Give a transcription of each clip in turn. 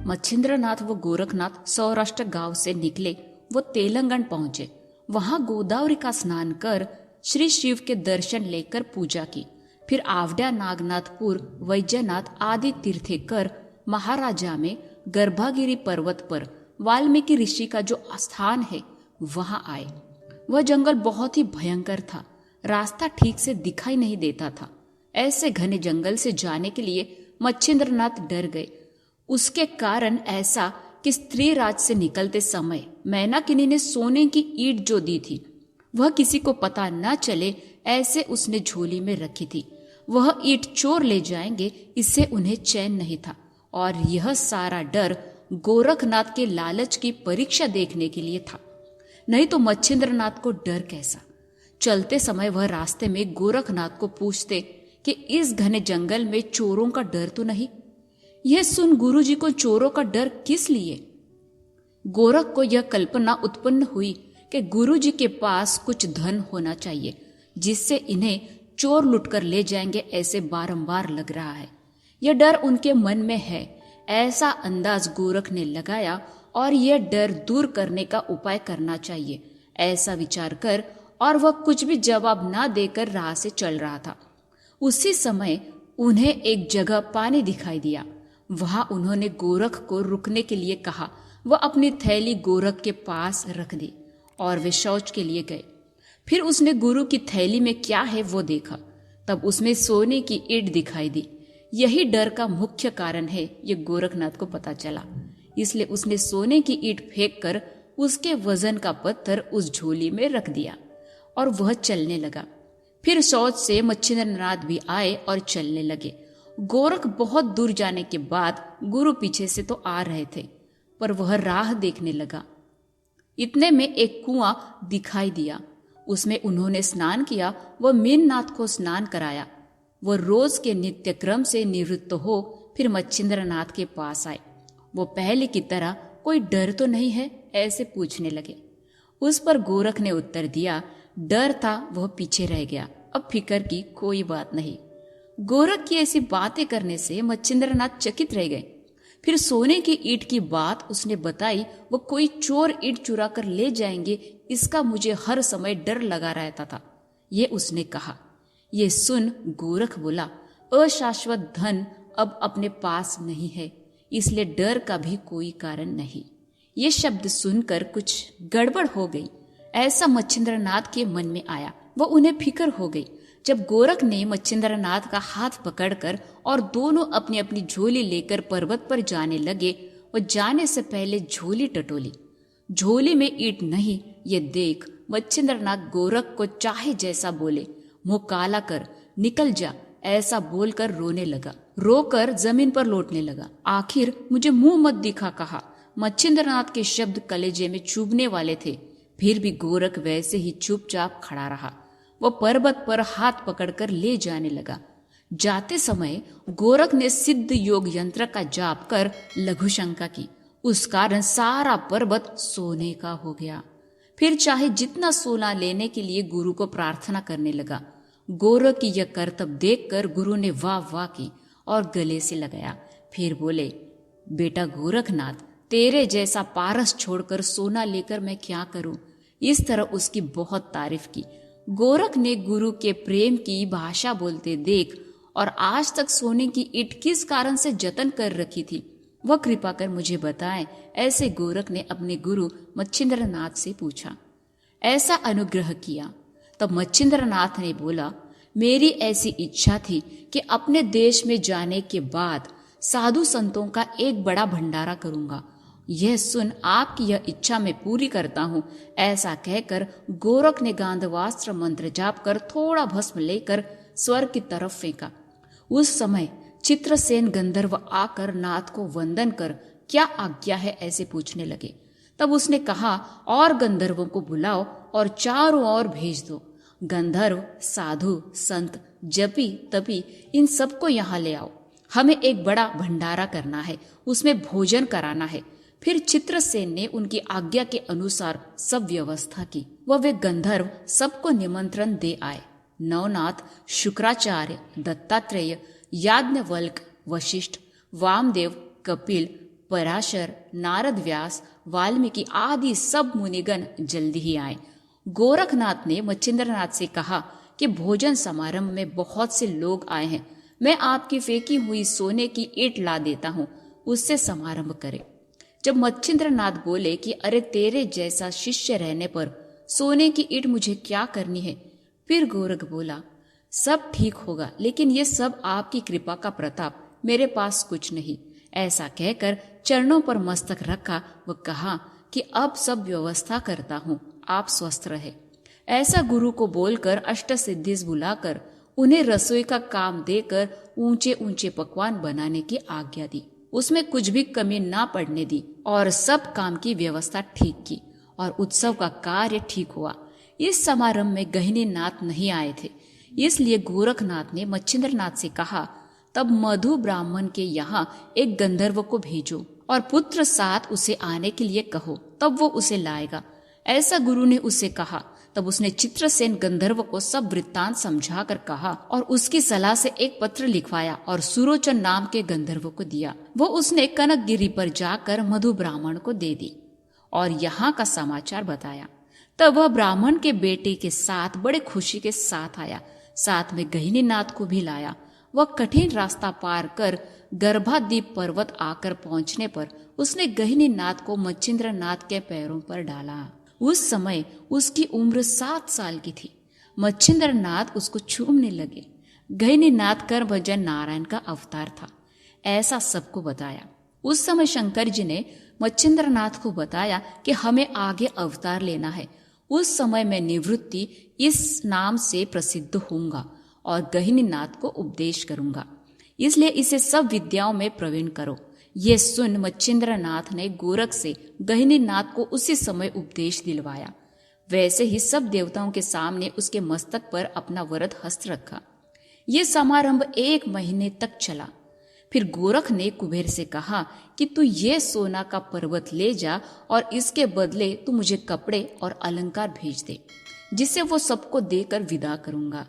मच्छिंद्रनाथ व गोरखनाथ सौराष्ट्र गांव से निकले वो तेलंगाना पहुंचे। वहां गोदावरी का स्नान कर श्री शिव के दर्शन लेकर पूजा की। फिर आवड्या, नागनाथपुर, वैजनाथ आदि तीर्थे कर महाराजा में गर्भागिरी पर्वत पर वाल्मीकि ऋषि का जो स्थान है वहां आए। वह जंगल बहुत ही भयंकर था, रास्ता ठीक से दिखाई नहीं देता था। ऐसे घने जंगल से जाने के लिए मच्छिंद्रनाथ डर गए। उसके कारण ऐसा कि स्त्री राज से निकलते समय मैनाकिनी ने सोने की ईंट जो दी थी वह किसी को पता न चले ऐसे उसने झोली में रखी थी। वह ईंट चोर ले जाएंगे इससे उन्हें चैन नहीं था, और यह सारा डर गोरखनाथ के लालच की परीक्षा देखने के लिए था। नहीं तो मच्छिंद्रनाथ को डर कैसा। चलते समय वह रास्ते में गोरखनाथ को पूछते कि इस घने जंगल में चोरों का डर तो नहीं। यह सुन गुरुजी को चोरों का डर किस लिए? गोरख को यह कल्पना उत्पन्न हुई कि गुरुजी के पास कुछ धन होना चाहिए जिससे इन्हें चोर लुटकर ले जाएंगे, ऐसे बारंबार लग रहा है। यह डर उनके मन में है, ऐसा अंदाज गोरख ने लगाया और यह डर दूर करने का उपाय करना चाहिए, ऐसा विचार कर और वह कुछ भी जवाब ना देकर राह से चल रहा था। उसी समय उन्हें एक जगह पानी दिखाई दिया। वहां उन्होंने गोरख को रुकने के लिए कहा। वह अपनी थैली गोरख के पास रख दी और वे शौच के लिए गए। फिर उसने गुरु की थैली में क्या है वो देखा। तब उसमें सोने की ईंट दिखाई दी। यही डर का मुख्य कारण है, ये गोरखनाथ को पता चला। इसलिए उसने सोने की ईंट फेंक कर उसके वजन का पत्थर उस झोली में रख दिया और वह चलने लगा। फिर शौच से मच्छिंद्रनाथ भी आए और चलने लगे। गोरख बहुत दूर जाने के बाद गुरु पीछे से तो आ रहे थे, पर वह राह देखने लगा। इतने में एक कुआं दिखाई दिया। उसमें उन्होंने स्नान किया व मीननाथ को स्नान कराया। वह रोज के नित्य क्रम से निवृत्त हो फिर मच्छिंद्रनाथ के पास आए। वो पहले की तरह कोई डर तो नहीं है, ऐसे पूछने लगे। उस पर गोरख ने उत्तर दिया, डर था वह पीछे रह गया, अब फिक्र की कोई बात नहीं। गोरख की ऐसी बातें करने से मच्छिंद्रनाथ चकित रह गए। फिर सोने की ईंट की बात उसने बताई। वो कोई चोर ईंट चुरा कर ले जाएंगे, इसका मुझे हर समय डर लगा रहता था, ये उसने कहा। ये सुन गोरख बोला, अशाश्वत धन अब अपने पास नहीं है, इसलिए डर का भी कोई कारण नहीं। ये शब्द सुनकर कुछ गड़बड़ हो गई, ऐसा मच्छिंद्रनाथ के मन में आया। वह उन्हें फिक्र हो गई। जब गोरख ने मच्छिंद्रनाथ का हाथ पकड़कर और दोनों अपनी अपनी झोली लेकर पर्वत पर जाने लगे, वह जाने से पहले झोली टटोली। झोली में ईंट नहीं, ये देख मच्छिंद्रनाथ गोरख को चाहे जैसा बोले, मुंह काला कर, निकल जा, ऐसा बोलकर रोने लगा। रोकर जमीन पर लौटने लगा। आखिर मुझे मुंह मत दिखा कहा। मच्छिंद्रनाथ के शब्द कलेजे में चुभने वाले थे, फिर भी गोरख वैसे ही चुपचाप खड़ा रहा। वह पर्वत पर हाथ पकड़कर ले जाने लगा। जाते समय गोरख ने सिद्ध योग यंत्र का जाप कर लघु शंका की। उस कारण सारा पर्वत सोने का हो गया। फिर चाहे जितना सोना लेने के लिए गुरु को प्रार्थना करने लगा। गोरख की यह करतब देखकर गुरु ने वाह वाह की और गले से लगाया। फिर बोले, बेटा गोरखनाथ, तेरे जैसा पारस छोड़कर सोना लेकर मैं क्या करूं? इस तरह उसकी बहुत तारीफ की। गोरख ने गुरु के प्रेम की भाषा बोलते देख और आज तक सोने की ईंट किस कारण से जतन कर रखी थी, वह कृपा कर मुझे बताएं, ऐसे गोरख ने अपने गुरु मच्छिंद्रनाथ से पूछा। ऐसा अनुग्रह किया। तब मच्छिंद्रनाथ ने बोला, मेरी ऐसी इच्छा थी कि अपने देश में जाने के बाद साधु संतों का एक बड़ा भंडारा करूंगा। यह सुन आपकी यह इच्छा मैं पूरी करता हूँ। ऐसा कहकर गोरख ने गांधवास्त्र मंत्र जाप कर थोड़ा भस्म लेकर स्वर्ग की तरफ फेंका। उस समय चित्रसेन गंधर्व आकर नाथ को वंदन कर क्या आज्ञा है ऐसे पूछने लगे। तब उसने कहा, और गंधर्वों को बुलाओ और चारों ओर भेज दो। गंधर्व, साधु, संत, जपी, तपी, इन सबको यहाँ ले आओ। हमें एक बड़ा भंडारा करना है, उसमें भोजन कराना है। फिर चित्रसेन ने उनकी आज्ञा के अनुसार सब व्यवस्था की। वे गंधर्व सबको निमंत्रण दे आए। नवनाथ, शुक्राचार्य, दत्तात्रेय, याज्ञवल्क्य, वशिष्ठ, वामदेव, कपिल, पराशर, नारद, व्यास, वाल्मीकि आदि सब मुनिगण जल्दी ही आए। गोरखनाथ ने मच्छिंद्रनाथ से कहा कि भोजन समारंभ में बहुत से लोग आए हैं, मैं आपकी फेंकी हुई सोने की ईंट ला देता हूँ, उससे समारंभ करें। जब मच्छिंद्रनाथ बोले कि अरे तेरे जैसा शिष्य रहने पर सोने की ईंट मुझे क्या करनी है, फिर गोरख बोला सब ठीक होगा, लेकिन ये सब आपकी कृपा का प्रताप, मेरे पास कुछ नहीं। ऐसा कहकर चरणों पर मस्तक रखा व कहा कि अब सब व्यवस्था करता हूँ, आप स्वस्थ रहे। ऐसा गुरु को बोलकर अष्टसिद्धीस बुलाकर उन्हें रसोई का काम देकर ऊंचे ऊंचे पकवान बनाने की आज्ञा दी। उसमें कुछ भी कमी ना पड़ने दी और सब काम की व्यवस्था ठीक की और उत्सव का कार्य ठीक हुआ। इस समारंभ में गहिनी नाथ नहीं आए थे, इसलिए गोरखनाथ ने मच्छिंद्रनाथ से कहा तब मधु ब्राह्मण के यहाँ एक गंधर्व को भेजो और पुत्र साथ उसे आने के लिए कहो, तब वो उसे लाएगा। ऐसा गुरु ने उससे कहा। तब उसने चित्रसेन गंधर्व को सब वृत्तांत समझाकर कहा और उसकी सलाह से एक पत्र लिखवाया और सुरोचन नाम के गंधर्व को दिया। वो उसने कनकगिरी पर जाकर मधु ब्राह्मण को दे दी और यहाँ का समाचार बताया। तब वह ब्राह्मण के बेटे के साथ बड़े खुशी के साथ आया, साथ में गहिनी नाथ को भी लाया। वह कठिन रास्ता पार कर गर्भाद्वीप पर्वत आकर पहुंचने पर उसने गहिनी नाथ को मच्छिंद्र नाथ के पैरों पर डाला। उस समय उसकी उम्र 7 साल की थी। मच्छिंद्र नाथ उसको चूमने लगे। गहिनी नाथ कर भजन नारायण का अवतार था, ऐसा सबको बताया। उस समय शंकर जी ने मच्छिंद्र नाथ को बताया कि हमें आगे अवतार लेना है। उस समय मैं निवृत्ति इस नाम से प्रसिद्ध होऊंगा और गहिनी नाथ को उपदेश करूंगा, इसलिए इसे सब विद्याओं में प्रवीण करो। ये सुन मच्छिंद्र नाथ ने गोरख से गहिनी नाथ को उसी समय उपदेश दिलवाया। वैसे ही सब देवताओं के सामने उसके मस्तक पर अपना वरद हस्त रखा। ये समारंभ 1 महीने तक चला। फिर गोरख ने कुबेर से कहा कि तू ये सोना का पर्वत ले जा और इसके बदले तू मुझे कपड़े और अलंकार भेज दे, जिसे वो सबको देकर विदा करूंगा।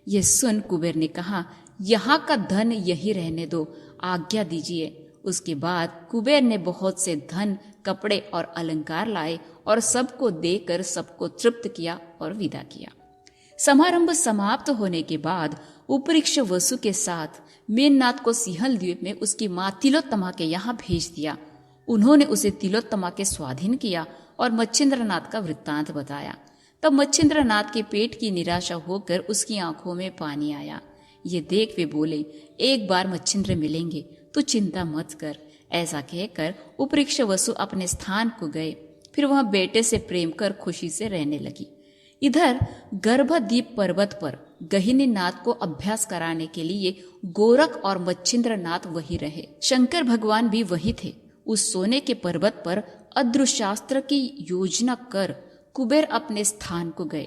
ये सुन कुबेर ने कहा यहाँ का धन यही रहने दो, आज्ञा दीजिए। उसके बाद कुबेर ने बहुत से धन, कपड़े और अलंकार लाए और सबको देकर सबको तृप्त किया और विदा किया। समारंभ समाप्त होने के बाद उपरिक्ष वसु के साथ मेननाथ को सिंहल द्वीप में उसकी मां तिलोत्तमा के यहाँ भेज दिया। उन्होंने उसे तिलोत्तमा के स्वाधीन किया और मच्छिंद्रनाथ का वृत्तांत बताया। तब मच्छिंद्रनाथ के पेट की निराशा होकर उसकी आंखों में पानी आया। ये देख वे बोले एक बार मच्छिंद्र मिलेंगे, तू चिंता मत कर। ऐसा कहकर उपरिक्ष वसु अपने स्थान को गए। फिर वह बेटे से प्रेम कर खुशी से रहने लगी। इधर गर्भद्वीप पर्वत पर गहिनी नाथ को अभ्यास कराने के लिए गोरख और मच्छिंद्र नाथ वही रहे। शंकर भगवान भी वही थे। उस सोने के पर्वत पर अद्रुशास्त्र की योजना कर कुबेर अपने स्थान को गए।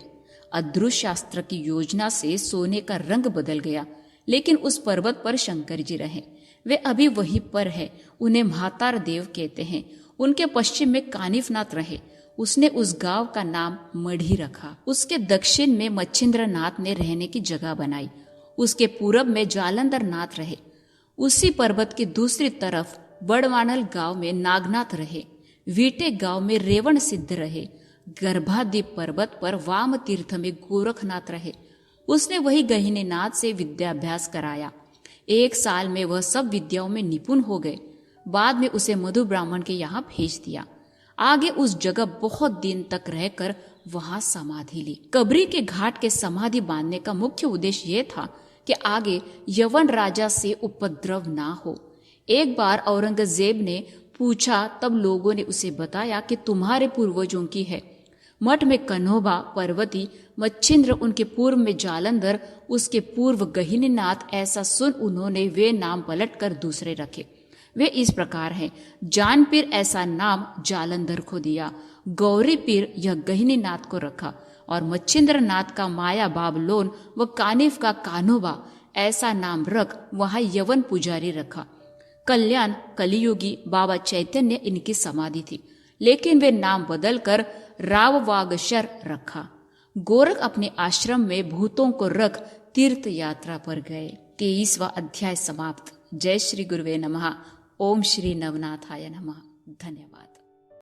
अद्रुशास्त्र की योजना से सोने का रंग बदल गया, लेकिन उस पर्वत पर शंकर जी रहे। वे अभी वहीं पर है। उन्हें महातार देव कहते हैं। उनके पश्चिम में कानिफनाथ रहे। उसने उस गांव का नाम मढ़ी रखा। उसके दक्षिण में मच्छिंद्र नाथ ने रहने की जगह बनाई। उसके पूरब में जालंधर नाथ रहे। उसी पर्वत की दूसरी तरफ बड़वानल गांव में नागनाथ रहे। वीटे गांव में रेवण सिद्ध रहे। गर्भाद्वीप पर्वत पर वाम तीर्थ में गोरखनाथ रहे। उसने वही गहिनी नाथ से विद्याभ्यास कराया। 1 साल में वह सब विद्याओं में निपुण हो गए। बाद में उसे मधु ब्राह्मण के यहाँ भेज दिया। आगे उस जगह बहुत दिन तक रहकर वहां समाधि ली। कबरी के घाट के समाधि बांधने का मुख्य उद्देश्य यह था कि आगे यवन राजा से उपद्रव ना हो। एक बार औरंगजेब ने पूछा, तब लोगों ने उसे बताया कि तुम्हारे पूर्वजों की है। मठ में कन्होबा, पर्वती, मच्छिंद्र, उनके पूर्व में जालंधर, उसके पूर्व गहिनीनाथ। ऐसा सुन उन्होंने वे नाम पलट कर दूसरे रखे। वे इस प्रकार हैं। जान पीर ऐसा नाम जालंधर को दिया। गौरी पीर यह गहिनीनाथ को रखा और मच्छिंद्र नाथ का माया बाबलोन व कानिफ का कान्होबा ऐसा नाम रख वहां यवन पुजारी रखा। कल्याण कलियुगी बाबा चैतन्य इनकी समाधि थी, लेकिन वे नाम बदलकर राववागशर रखा। गोरख अपने आश्रम में भूतों को रख तीर्थ यात्रा पर गए। 23वां अध्याय समाप्त। जय श्री गुरुवे नमः। ओम श्री नवनाथाय नमः। धन्यवाद।